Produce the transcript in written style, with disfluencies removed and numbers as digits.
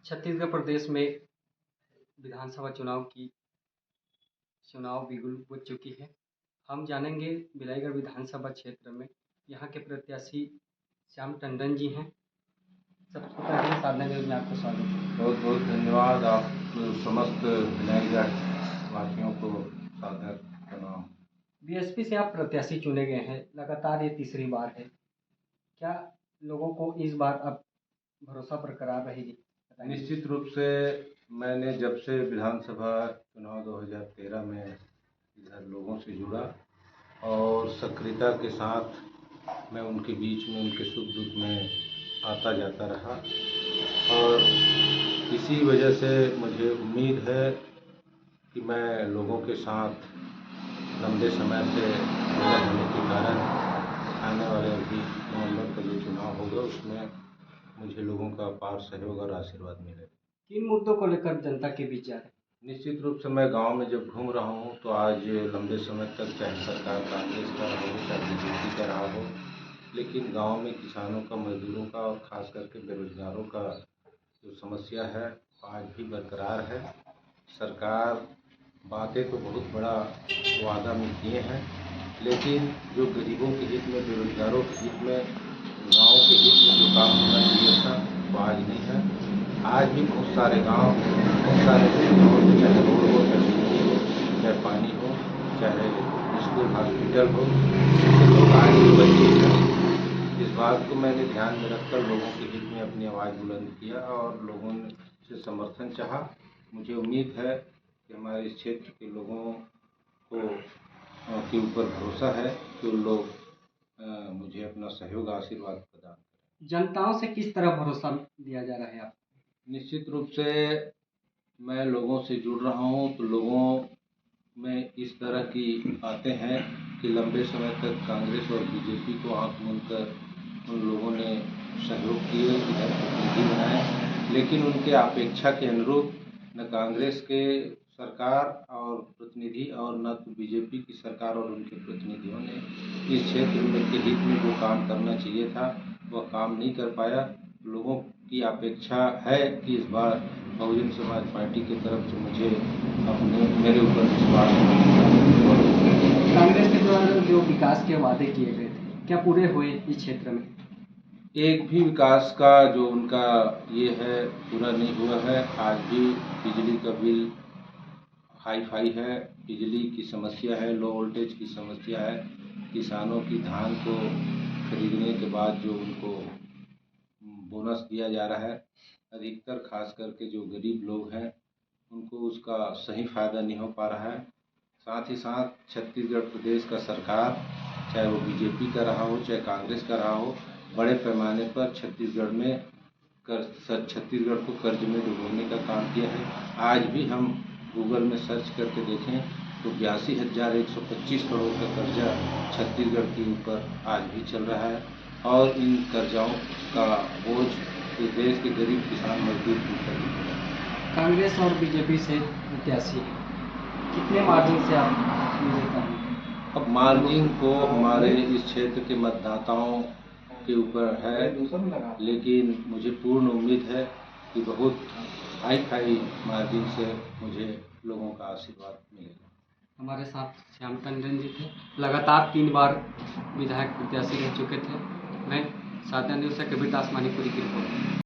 छत्तीसगढ़ प्रदेश में विधानसभा चुनाव बिगुल बुझ चुकी है। हम जानेंगे बिलाईगढ़ विधानसभा क्षेत्र में यहाँ के प्रत्याशी श्याम टंडन जी हैं। सबसे पहले साधना न्यूज़ में आपका स्वागत है। बहुत बहुत धन्यवाद। आप समस्त बिलाईगढ़ वासियों को सादर प्रणाम। बीएसपी से आप प्रत्याशी चुने गए हैं, लगातार ये तीसरी बार है। क्या लोगों को इस बार अब भरोसा बरकरार रहेगी? निश्चित रूप से मैंने जब से विधानसभा चुनाव 2013 में इधर लोगों से जुड़ा और सक्रियता के साथ मैं उनके बीच में उनके सुख दुख में आता जाता रहा और इसी वजह से मुझे उम्मीद है कि मैं लोगों के साथ लंबे समय से जुड़ा होने के कारण आने वाले अभी नवंबर का जो चुनाव होगा उसमें मुझे लोगों का अपार सहयोग और आशीर्वाद मिलेगा। किन मुद्दों को लेकर जनता के बीच जा रहे हैं? निश्चित रूप से मैं गांव में जब घूम रहा हूं तो आज लंबे समय तक चाहे सरकार कांग्रेस का रहा हो चाहे बीजेपी का रहा हो, लेकिन गांव में किसानों का, मजदूरों का और ख़ास करके बेरोजगारों का जो समस्या है आज भी बरकरार है। सरकार बातें तो बहुत बड़ा वादा में किए हैं, लेकिन जो गरीबों के हित में, बेरोजगारों के हित में, गाँव के हित में जो काम होना चाहिए था वो आज नहीं है। आज भी बहुत सारे गांव, बहुत सारे गाँव, चाहे रोड हो, चाहे बिजली हो, चाहे पानी हो, चाहे स्कूल हॉस्पिटल हो, लोग आज भी वंचित हैं। इस बात को मैंने ध्यान में रखकर लोगों के हित में अपनी आवाज़ बुलंद किया और लोगों से समर्थन चाहा। मुझे उम्मीद है कि हमारे इस क्षेत्र के लोगों को के ऊपर भरोसा है कि उन लोग मुझे अपना सहयोग, आशीर्वाद प्रदान करें। जनताओं से किस तरह भरोसा दिया जा रहा है आप? निश्चित रूप से मैं लोगों से जुड़ रहा हूँ तो लोगों में इस तरह की बातें हैं कि लंबे समय तक कांग्रेस और बीजेपी को आंख मूंदकर उन लोगों ने सहयोग किए, इधर प्रतिनिधि बनाए, लेकिन उनके अपेक्षा के अनुरूप न कांग्रेस के सरकार और प्रतिनिधि और न तो बीजेपी की सरकार और उनके प्रतिनिधियों ने इस क्षेत्र में के हित में जो काम करना चाहिए था वह काम नहीं कर पाया। लोगों की अपेक्षा है कि इस बार बहुजन समाज पार्टी की तरफ से मुझे मेरे ऊपर विश्वास है। कांग्रेस के द्वारा जो विकास के वादे किए गए थे क्या पूरे हुए इस क्षेत्र में? एक भी विकास का जो उनका ये है पूरा नहीं हुआ है। आज भी बिजली का बिल हाई फाई है, बिजली की समस्या है, लो वोल्टेज की समस्या है। किसानों की धान को खरीदने के बाद जो उनको बोनस दिया जा रहा है, अधिकतर खास करके जो गरीब लोग हैं उनको उसका सही फ़ायदा नहीं हो पा रहा है। साथ ही साथ छत्तीसगढ़ प्रदेश का सरकार, चाहे वो बीजेपी का रहा हो चाहे कांग्रेस का रहा हो, बड़े पैमाने पर छत्तीसगढ़ को कर्ज में डुबोने का काम किया है। आज भी हम गूगल में सर्च करके देखें तो 82,125 करोड़ का कर्जा छत्तीसगढ़ के ऊपर आज भी चल रहा है और इन कर्जाओं का बोझ इस देश के गरीब किसान मजदूर के ऊपर भी है। कांग्रेस और बीजेपी से प्रत्याशी कितने मार्जिन से आप विजेता हैं? अब मार्जिन को हमारे इस क्षेत्र के मतदाताओं के ऊपर है, लेकिन मुझे पूर्ण उम्मीद है कि बहुत हाई फाई मार्जिन से मुझे लोगों का आशीर्वाद मिलेगा। हमारे साथ श्याम टंडन जी थे, लगातार 3 बार विधायक प्रत्याशी रह चुके थे। मैं साधना न्यूज़ से कविता आसमानी पूरी की रिपोर्ट।